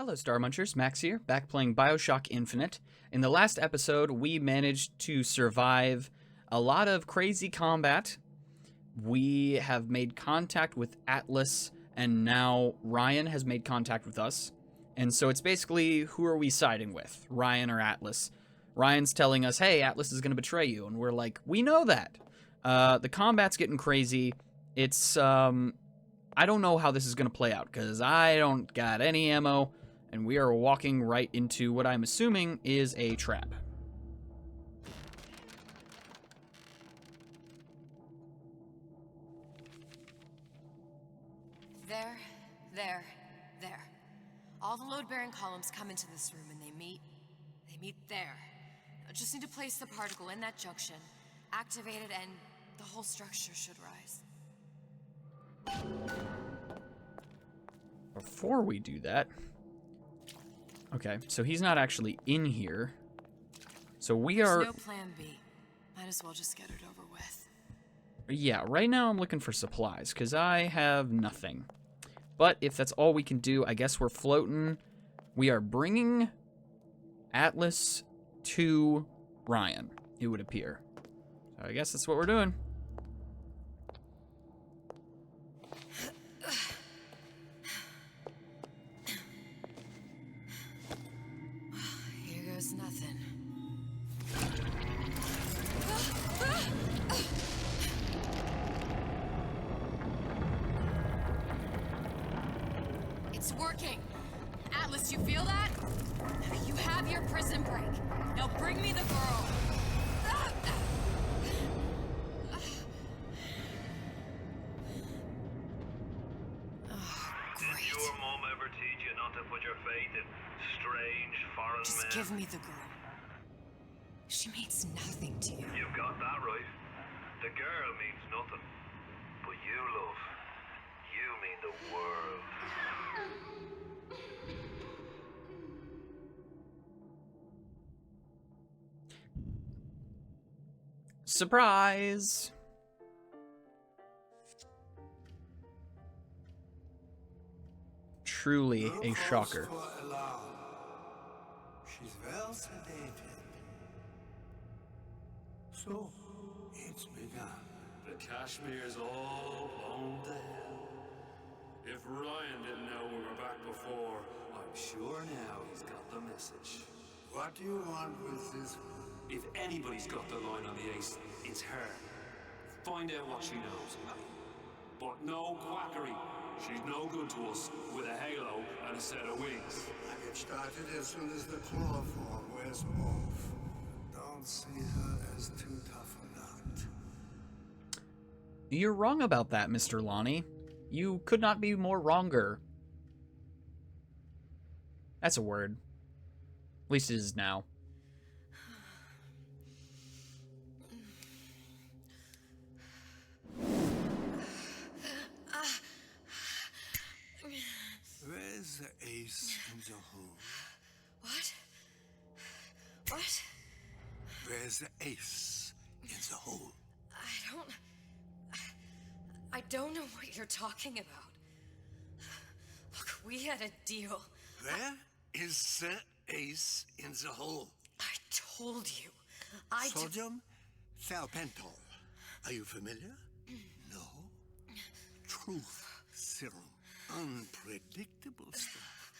Hello, StarMunchers. Max here, back playing Bioshock Infinite. In the last episode, we managed to survive a lot of crazy combat. We have made contact with Atlas, and now Ryan has made contact with us. And so it's basically, who are we siding with, Ryan or Atlas? Ryan's telling us, hey, Atlas is going to betray you, and we're like, we know that. The combat's getting crazy. It's, I don't know how this is going to play out, because I don't got any ammo. And we are walking right into what I'm assuming is a trap. There. All the load-bearing columns come into this room and they meet there. I just need to place the particle in that junction, activate it, and the whole structure should rise. Before we do that... Okay, so he's not actually in here. So we are... There's no plan B. Might as well just get it over with. Yeah, right now I'm looking for supplies, because I have nothing. But if that's all we can do, I guess we're floating. We are bringing Atlas to Ryan, it would appear. So I guess that's what we're doing. Nothing. It's working. Atlas, you feel that? You have your prison break. Now bring me the girl. Did your mom ever teach you not to put your faith in strange foreign men? Just give me the girl. She means nothing to you. You've got that right. The girl means nothing. But you, love, you mean the world. Surprise! Truly a shocker. She's well sedated. So, it's begun. The Kashmir's all blown to hell. If Ryan didn't know we were back before, I'm sure now he's got the message. What do you want with this? If anybody's got the line on the ace, it's her. Find out what she knows. But no quackery. She's no good to us with a halo and a set of wings. I get started as soon as the chloroform wears off. Don't see her as too tough a nut. You're wrong about that, Mr. Lonnie. You could not be more wronger. That's a word. At least it is now. Where's the ace in the hole? What? What? Where's the ace in the hole? I don't know what you're talking about. Look, we had a deal. Where is the ace in the hole? I told you. Sodium thiopental. Are you familiar? No. Truth serum. Unpredictable stuff.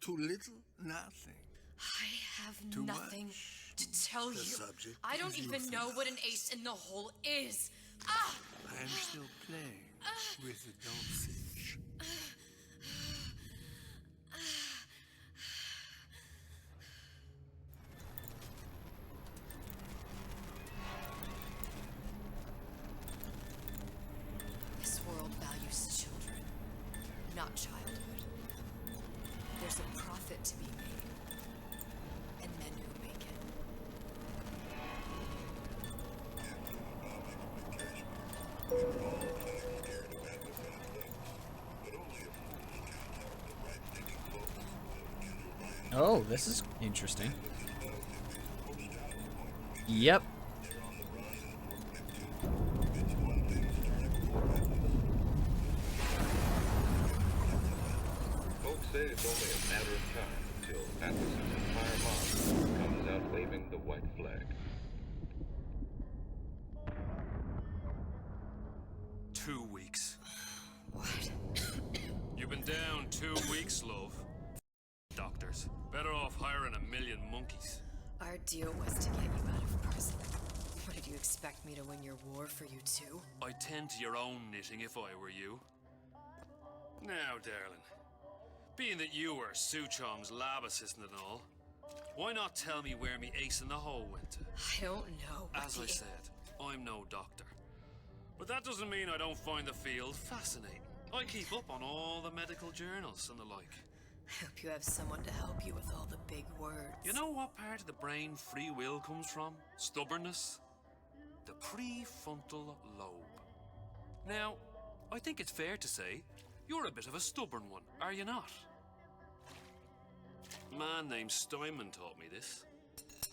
Too little, nothing. I have Too nothing much. to tell The you. subject I don't is even know what an ace in the hole is. Ah! I'm still playing with the dosage. This world values children, not childhood. There's a profit to be made, and men who make it. Oh, this is interesting. Yep. say it's only a matter of time until Atlas's entire mob comes out waving the white flag. 2 weeks. What? You've been down 2 weeks, love. Doctors. Better off hiring a million monkeys. Our deal was to get you out of prison. What, did you expect me to win your war for you too? I'd tend to your own knitting if I were you. Now, darling, being that you were SUCHONG'S lab assistant and all, why not tell me where me ace in the hole went to? I don't know. As I said, I'm no doctor. But that doesn't mean I don't find the field fascinating. I keep up on all the medical journals and the like. I hope you have someone to help you with all the big words. You know what part of the brain free will comes from? Stubbornness? The prefrontal lobe. Now, I think it's fair to say you're a bit of a stubborn one, are you not? A man named Steinman taught me this.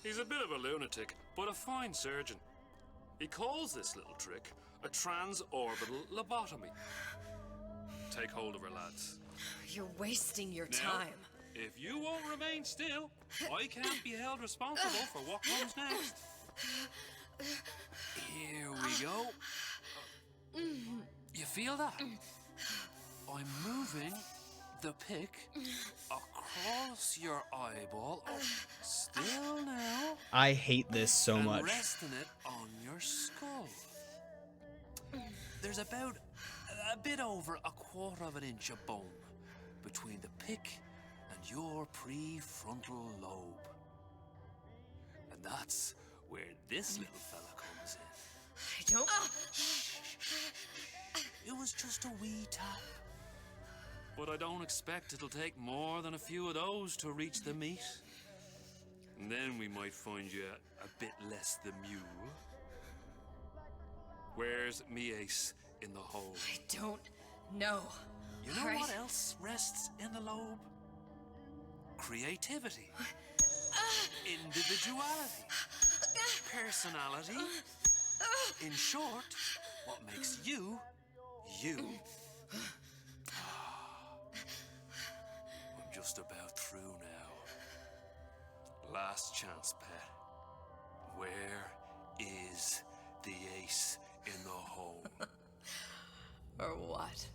He's a bit of a lunatic, but a fine surgeon. He calls this little trick a transorbital lobotomy. Take hold of her, lads. You're wasting your Now, time. if you won't remain still, I can't be held responsible for what comes next. Here we go. You feel that? I'm moving the pick across your eyeball. Oh, still now. I hate this so And much. resting it on your skull. There's about a bit over 1/4 inch of bone between the pick and your prefrontal lobe. And that's where this little fella comes in. I don't... It was just a wee tap. But I don't expect it'll take more than a few of those to reach the meat. And then we might find you a bit less the mule. Where's me ace in the hole? I don't know. You know All right. what else rests in the lobe? Creativity. Individuality. Personality. In short, what makes you, you. I'm just about through now. Last chance, pet. Where is the ace in the hole? Or what?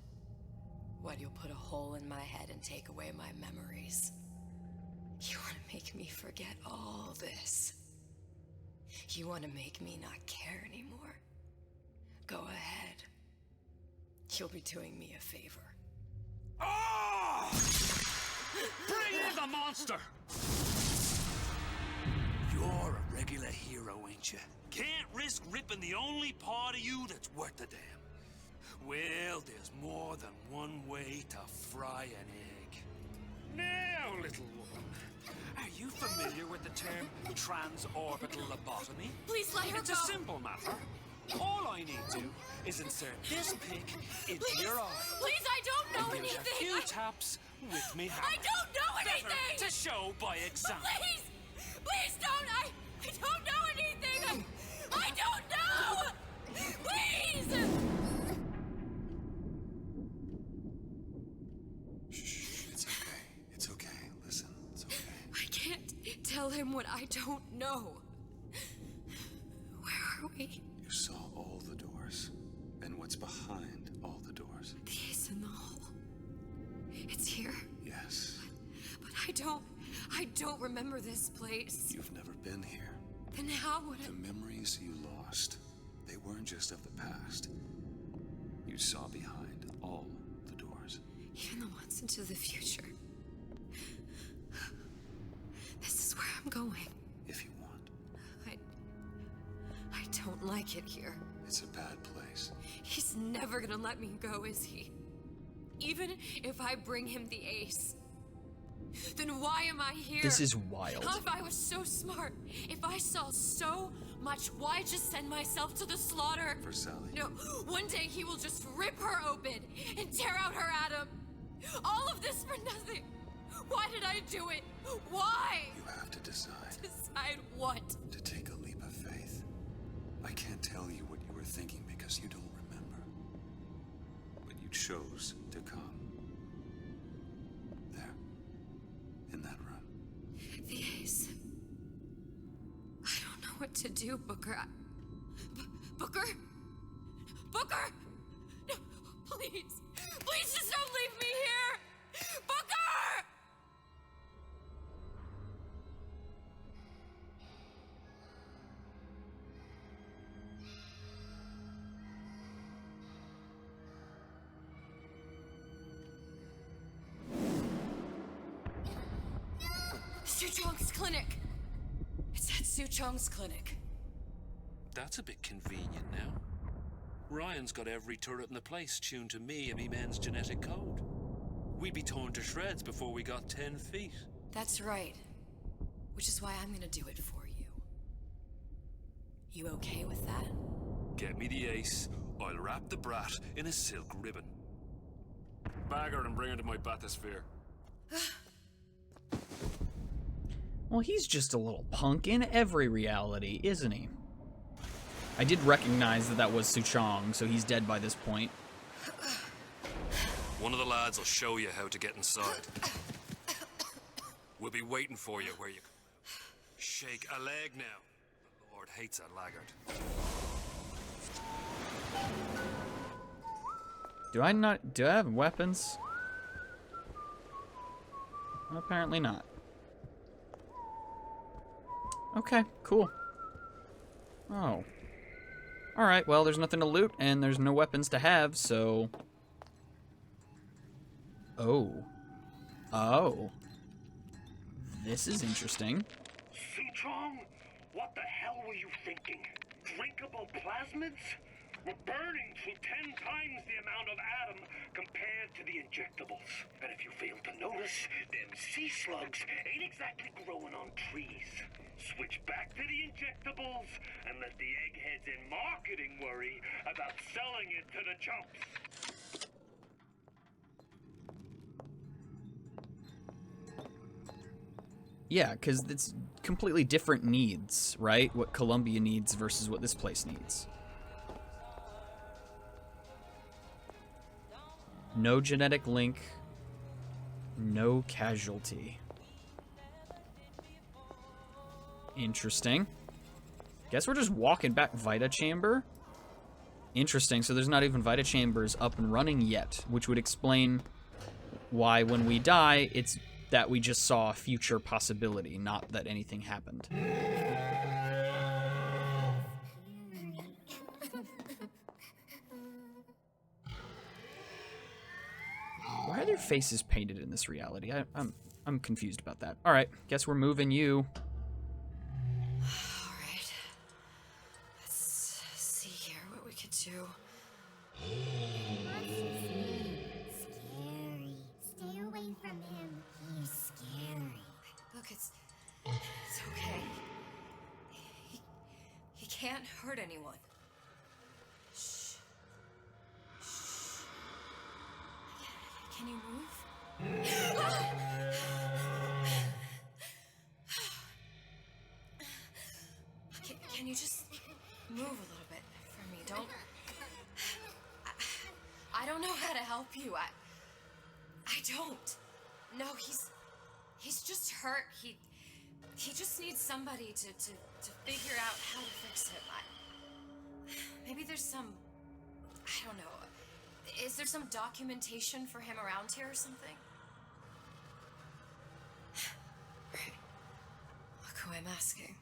What, you'll put a hole in my head and take away my memories? You want to make me forget all this? You want to make me not care anymore? Go ahead. You'll be doing me a favor. Ah! Bring in the monster! You're a regular hero, ain't you? Can't risk ripping the only part of you that's worth a damn. Well, there's more than one way to fry an egg. Now, little woman, are you familiar with the term transorbital lobotomy? Please let her It's go. a simple matter. All I need to is insert this pick into your eye. Please, I don't know And give anything. a few taps with me hammer. I don't know anything. Better to show by example. Please, please don't. I don't know anything. I don't know. Please. Shh, it's okay. It's okay. Listen, it's okay. I can't tell him what I don't know. Where are we? You saw all the doors. And what's behind all the doors? The ace in the hole. It's here. Yes. But I don't remember this place. You've never been here. Then how would I... The memories you lost, they weren't just of the past. You saw behind all the doors. Even the ones into the future. This is where I'm going. If you want. I don't like it here. It's a bad place. He's never gonna let me go, is he? Even if I bring him the ace. Then why am I here? This is wild. If I was so smart, if I saw so much, why just send myself to the slaughter? For Sally. No, one day he will just rip her open and tear out her atom. All of this for nothing. Why did I do it? Why? You have to decide. Decide what? To take a leap of faith. I can't tell you what you were thinking because you don't remember. But you chose to come. There. The Ace. I don't know what to do, Booker. Booker? Booker! No, please. Please just don't leave me here! Booker! SUCHONG'S clinic! It's at SUCHONG'S clinic. That's a bit convenient now. Ryan's got every turret in the place tuned to me and me men's genetic code. We'd be torn to shreds before we got 10 feet. That's right. Which is why I'm gonna do it for you. You okay with that? Get me the Ace, I'll wrap the brat in a silk ribbon. Bag her and bring her to my bathysphere. Well, he's just a little punk in every reality, isn't he? I did recognize that that was Suchong, so he's dead by this point. One of the lads will show you how to get inside. We'll be waiting for you where you... Shake a leg now. The Lord hates a laggard. Do I have weapons? Apparently not. Okay, cool. Oh. Alright, well, there's nothing to loot, and there's no weapons to have, so... Oh. Oh. This is interesting. Suchong, what the hell were you thinking? Drinkable plasmids? We're burning through 10 times the amount of atom compared to the injectables. And if you fail to notice, them sea slugs ain't exactly growing on trees. Switch back to the injectables and let the eggheads in marketing worry about selling it to the chumps. Yeah, because it's completely different needs, right? What Columbia needs versus what this place needs. No genetic link. No casualty. Interesting. Guess we're just walking back. Vita chamber? Interesting, so there's not even Vita chambers up and running yet, which would explain why when we die, it's that we just saw a future possibility, not that anything happened. Why are their faces painted in this reality? I'm confused about that. All right, guess we're moving you. All right. Let's see here what we could do. Scary. Stay away from him. He's scary. Look, it's okay. He can't hurt anyone. Shh. Shh. Can you move? Can you just move a little bit for me? Don't. I don't know how to help you. I don't. No, he's just hurt. He just needs somebody to figure out how to fix him. Maybe there's some, I don't know. Is there some documentation for him around here or something? Right. Look who I'm asking.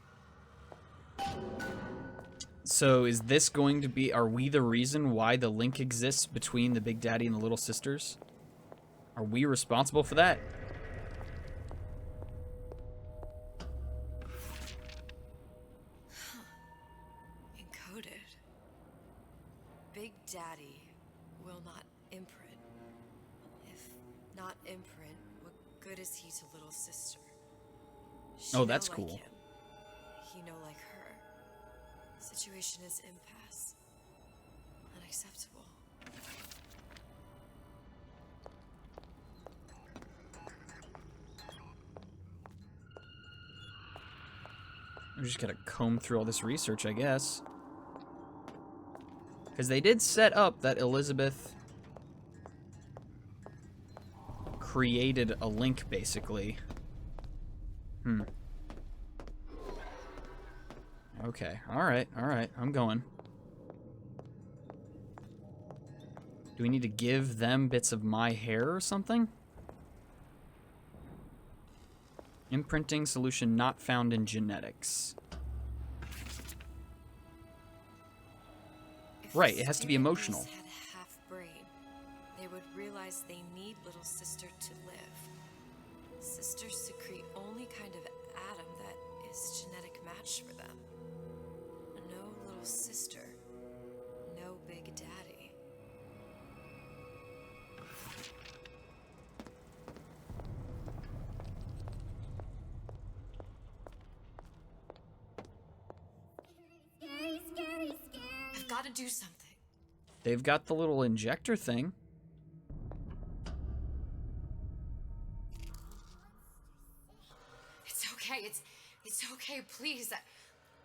So is this going to be, are we the reason why the link exists between the Big Daddy and the Little Sisters? Are we responsible for that? Encoded. Big Daddy will not imprint. If not imprint, what good is he to Little Sister? She Oh, that's no cool. Like him. He no like her. Situation is impasse. Unacceptable. We just gotta comb through all this research, I guess. Because they did set up that Elizabeth created a link, basically. Okay, alright, I'm going. Do we need to give them bits of my hair or something? Imprinting solution not found in genetics. Right, it has to be emotional. If had a half brain, they would realize they need little sister to live. Sisters secrete only kind of atom that is genetic match for them. No little sister, no big daddy. Scary, scary, scary. I've got to do something. They've got the little injector thing. It's okay. It's okay. Please.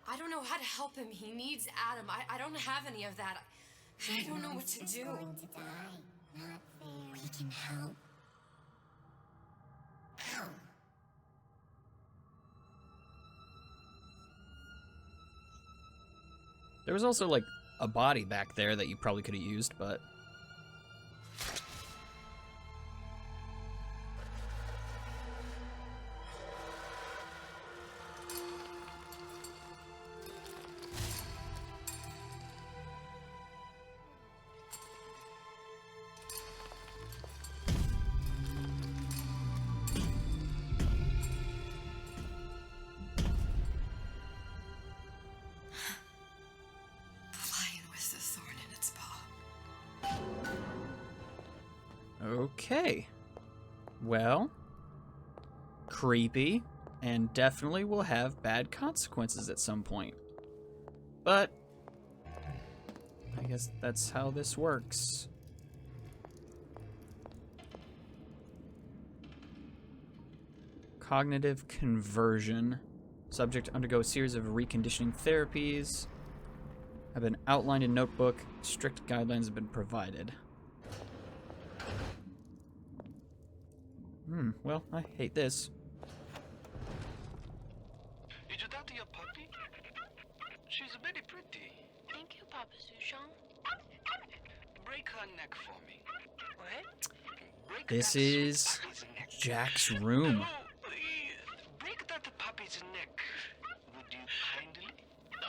I don't know how to help him. He needs Adam. I don't have any of that. I don't know what to do. Going to die. Not fair. We can help. Ow. There was also, like, a body back there that you probably could have used, but... Lion with the thorn in its paw. Okay. Well... creepy, and definitely will have bad consequences at some point. But... I guess that's how this works. Cognitive conversion. Subject to undergo a series of reconditioning therapies. Have been outlined in notebook. Strict guidelines have been provided. Well, I hate this. Is your daughter your puppy? She's very pretty. Thank you, Papa Suchong. Break her neck for me. What? Break This that is puppy's neck. Jack's room. No, please. Break that puppy's neck. Would you kindly? No.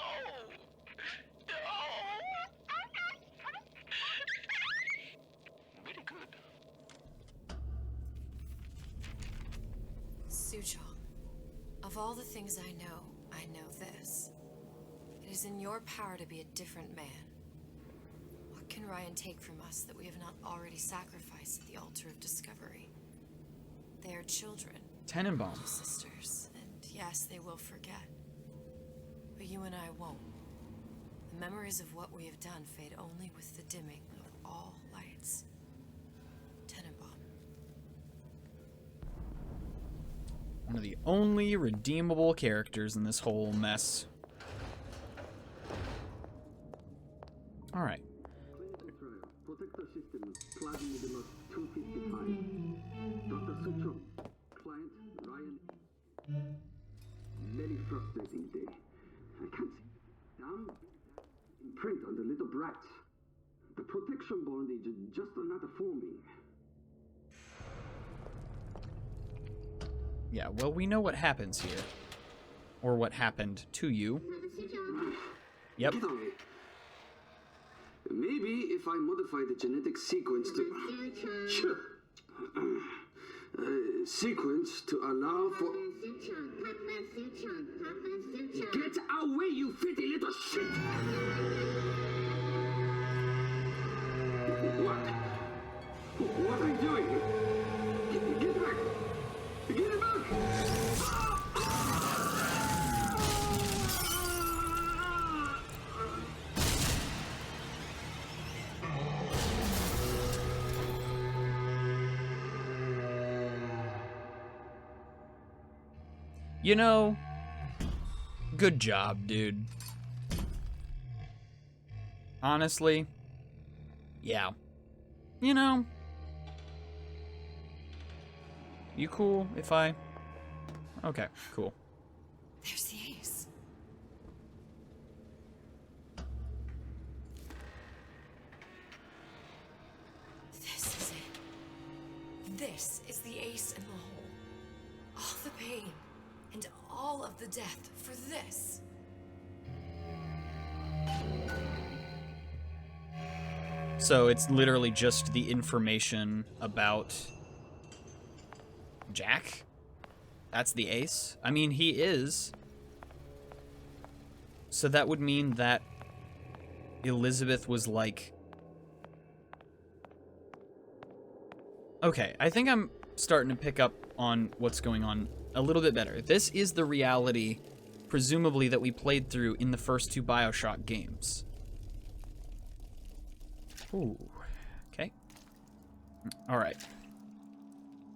Very good. Suchong, of all the things I know this. It is in your power to be a different man. What can Ryan take from us that we have not already sacrificed at the altar of discovery? They are children, Tenenbaum. sisters, and yes, they will forget. But you and I won't. The memories of what we have done fade only with the dimming of all lights. Tenenbaum. One of the only redeemable characters in this whole mess. Alright. Protector system, plasma modulus 255. Dr. Suchong, client Ryan. Very frustrating day. I can't see. Damn imprint on the little brats. The protection bondage is just not forming. Yeah, well, we know what happens here. Or what happened to you. Yep. Get on it. Maybe if I modify the genetic sequence to... Sure. Sequence to allow for... Get away, you filthy little shit! What? What are you doing? Get back! Get back! You know, good job, dude. Honestly, yeah. You know, you cool if I Okay, cool. There's the ace. This is it. This is the ace in the hole. All the pain and all of the death for this. So it's literally just the information about Jack? That's the ace? I mean, he is. So that would mean that Elizabeth was like... Okay, I think I'm starting to pick up on what's going on a little bit better. This is the reality, presumably, that we played through in the first 2 Bioshock games. Ooh. Okay. Alright.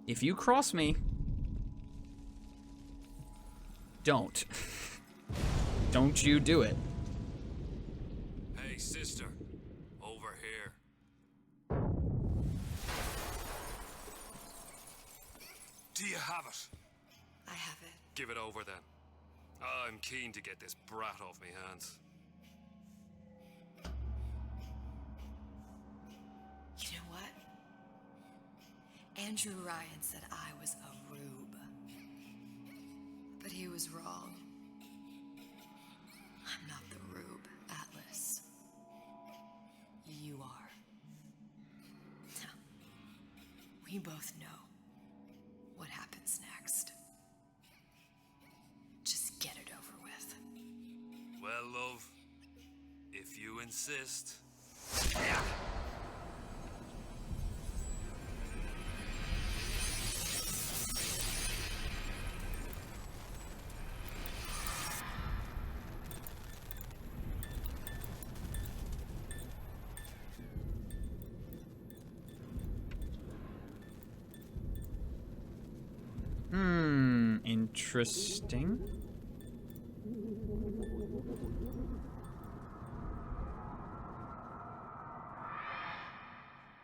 If you cross me... Don't. Don't you do it. Hey, sister. Over here. Do you have it? I have it. Give it over then. I'm keen to get this brat off me hands. You know what? Andrew Ryan said I was a rube. But he was wrong. I'm not the rube, Atlas. You are. We both know what happens next. Just get it over with. Well, love, if you insist. Interesting.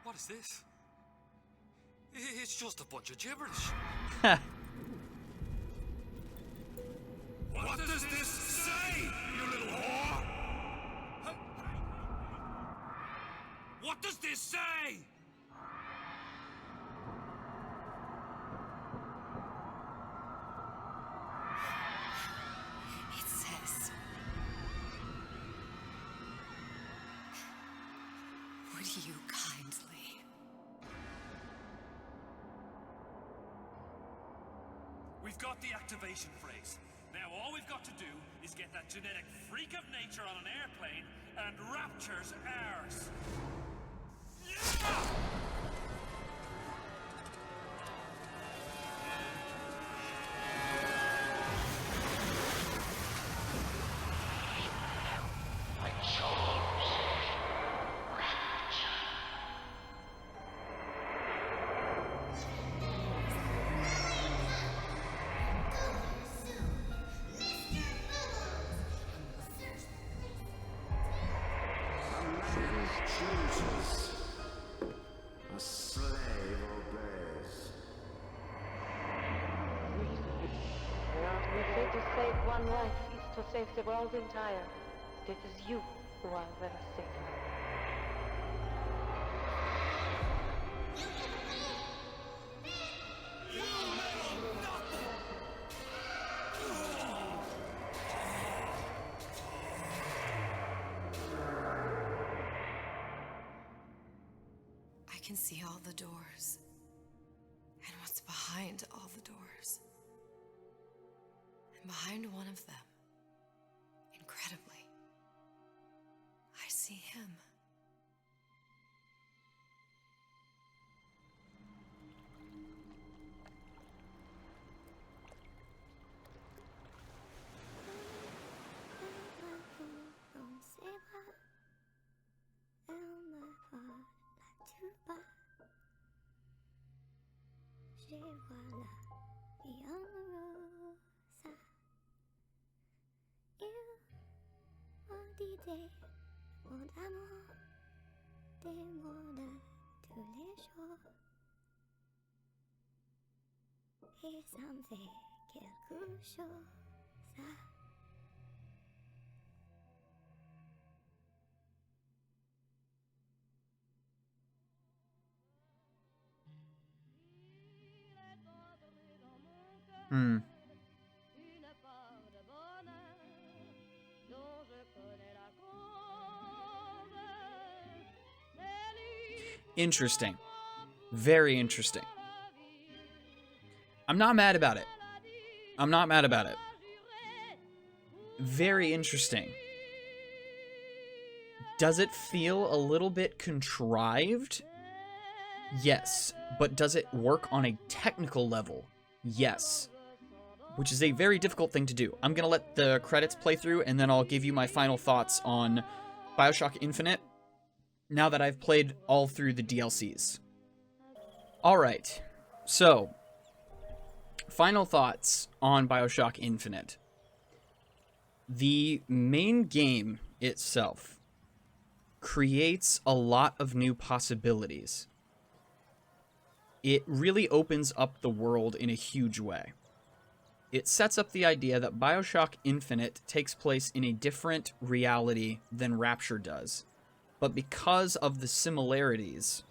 What is this? It's just a bunch of gibberish. What does this say, you little whore? What does this say? It says, would you kindly? We've got the activation phrase. Now all we've got to do is get that genetic freak of nature on an airplane, and Rapture's ours. I chose Rapture. Chooses. A slave obeys. We say to save one life is to save the world entire. It is you who are the savior. I can see all the doors. And what's behind all the doors. And behind one of them, incredibly, I see him. Et ça me fait quelque Hmm. Interesting. Very interesting. I'm not mad about it. I'm not mad about it. Very interesting. Does it feel a little bit contrived? Yes. But does it work on a technical level? Yes. Which is a very difficult thing to do. I'm going to let the credits play through, and then I'll give you my final thoughts on Bioshock Infinite now that I've played all through the DLCs. Alright, so, final thoughts on Bioshock Infinite. The main game itself creates a lot of new possibilities. It really opens up the world in a huge way. It sets up the idea that Bioshock Infinite takes place in a different reality than Rapture does. But because of the similarities,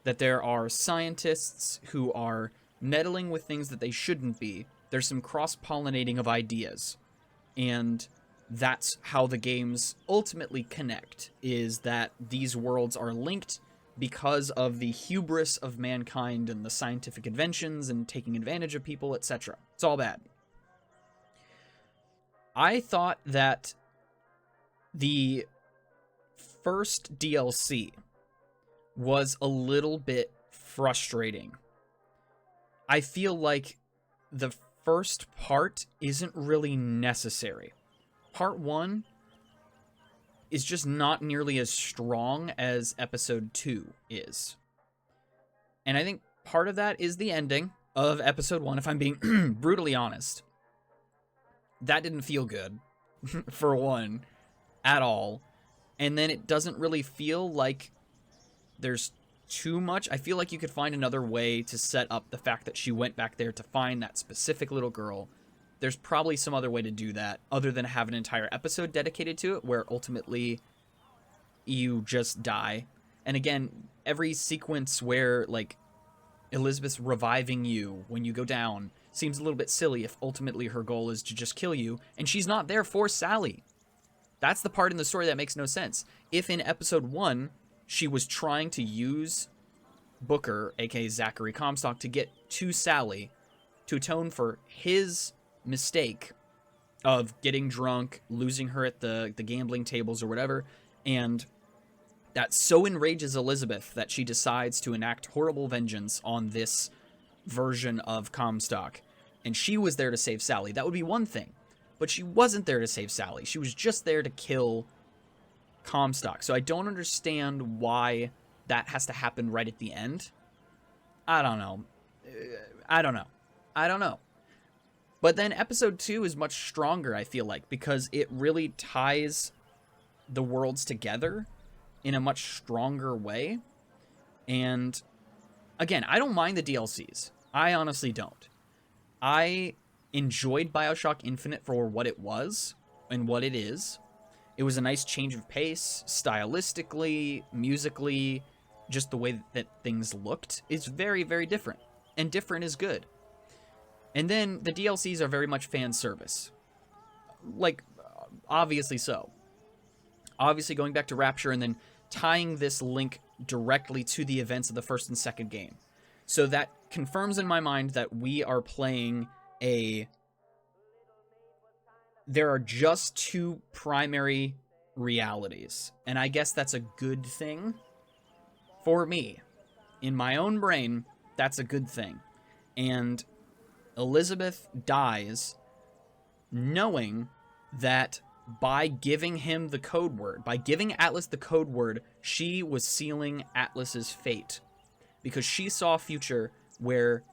that there are scientists who are meddling with things that they shouldn't be, there's some cross-pollinating of ideas. And that's how the games ultimately connect, is that these worlds are linked because of the hubris of mankind and the scientific inventions and taking advantage of people, etc. It's all bad. I thought that the first DLC was a little bit frustrating. I feel like the first part isn't really necessary. Part 1 is just not nearly as strong as Episode 2 is. And I think part of that is the ending of Episode 1, if I'm being brutally honest. That didn't feel good, for one, at all. And then it doesn't really feel like there's too much. I feel like you could find another way to set up the fact that she went back there to find that specific little girl. There's probably some other way to do that, other than have an entire episode dedicated to it, where ultimately you just die. And again, every sequence where, like, Elizabeth's reviving you when you go down seems a little bit silly if ultimately her goal is to just kill you, and she's not there for Sally. That's the part in the story that makes no sense. If in Episode 1, she was trying to use Booker, aka Zachary Comstock, to get to Sally to atone for his mistake of getting drunk, losing her at the gambling tables or whatever, and that so enrages Elizabeth that she decides to enact horrible vengeance on this version of Comstock, and she was there to save Sally. That would be one thing, but she wasn't there to save Sally. She was just there to kill Comstock. So I don't understand why that has to happen right at the end. I don't know. But then Episode 2 is much stronger, I feel like, because it really ties the worlds together in a much stronger way. And again, I don't mind the DLCs. I honestly don't. I enjoyed Bioshock Infinite for what it was and what it is. It was a nice change of pace, stylistically, musically, just the way that things looked is very, very different. And different is good. And then the DLCs are very much fan service. Like, obviously so. Obviously going back to Rapture and then tying this link directly to the events of the first and second game. So that confirms in my mind that we are playing there are just two primary realities. And I guess that's a good thing for me. In my own brain, that's a good thing. And Elizabeth dies knowing that by giving him the code word, by giving Atlas the code word, she was sealing Atlas's fate. Because she saw a future where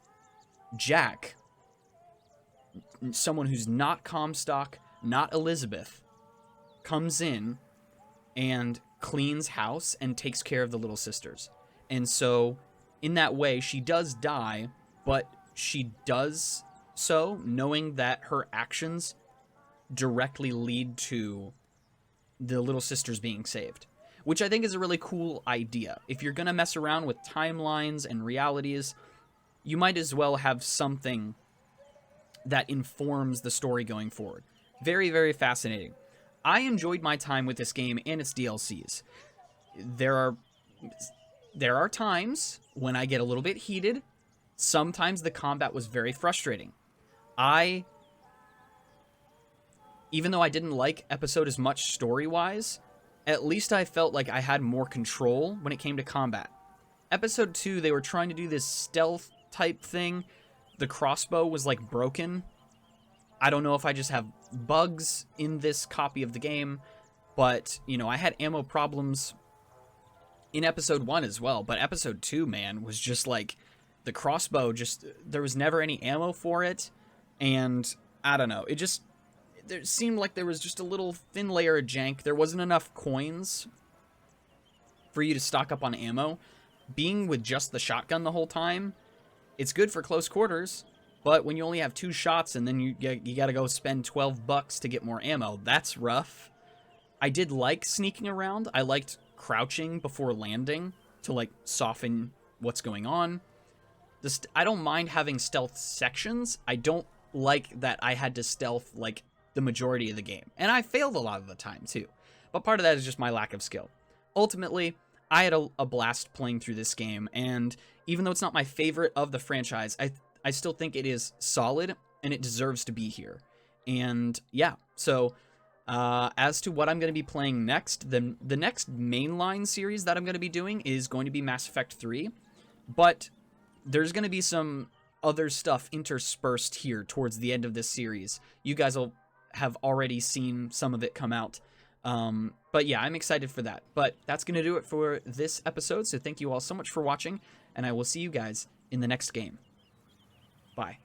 Jack, someone who's not Comstock, not Elizabeth, comes in and cleans house and takes care of the little sisters. And so, in that way, she does die, but she does so, knowing that her actions directly lead to the little sisters being saved, which I think is a really cool idea. If you're going to mess around with timelines and realities, you might as well have something that informs the story going forward. Very, very fascinating. I enjoyed my time with this game and its DLCs. There are times when I get a little bit heated. Sometimes the combat was very frustrating. Even though I didn't like episode as much story-wise, at least I felt like I had more control when it came to combat. Episode 2, they were trying to do this stealth type thing. The crossbow was like broken. I don't know if I just have bugs in this copy of the game, but, you know, I had ammo problems in episode 1 as well, but episode 2, man, was just like, the crossbow there was never any ammo for it, and I don't know, there seemed like there was just a little thin layer of jank. There wasn't enough coins for you to stock up on ammo. Being with just the shotgun the whole time, it's good for close quarters, but when you only have 2 shots and then you gotta go spend $12 to get more ammo, that's rough. I did like sneaking around. I liked crouching before landing to like soften what's going on. I don't mind having stealth sections. I don't like that I had to stealth like the majority of the game. And I failed a lot of the time too. But part of that is just my lack of skill. Ultimately, I had a blast playing through this game, and even though it's not my favorite of the franchise, I still think it is solid and it deserves to be here. And yeah, so as to what I'm going to be playing next, the next mainline series that I'm going to be doing is going to be Mass Effect 3, but there's going to be some other stuff interspersed here towards the end of this series. You guys will have already seen some of it come out. But yeah, I'm excited for that. But that's going to do it for this episode, so thank you all so much for watching, and I will see you guys in the next game. Bye.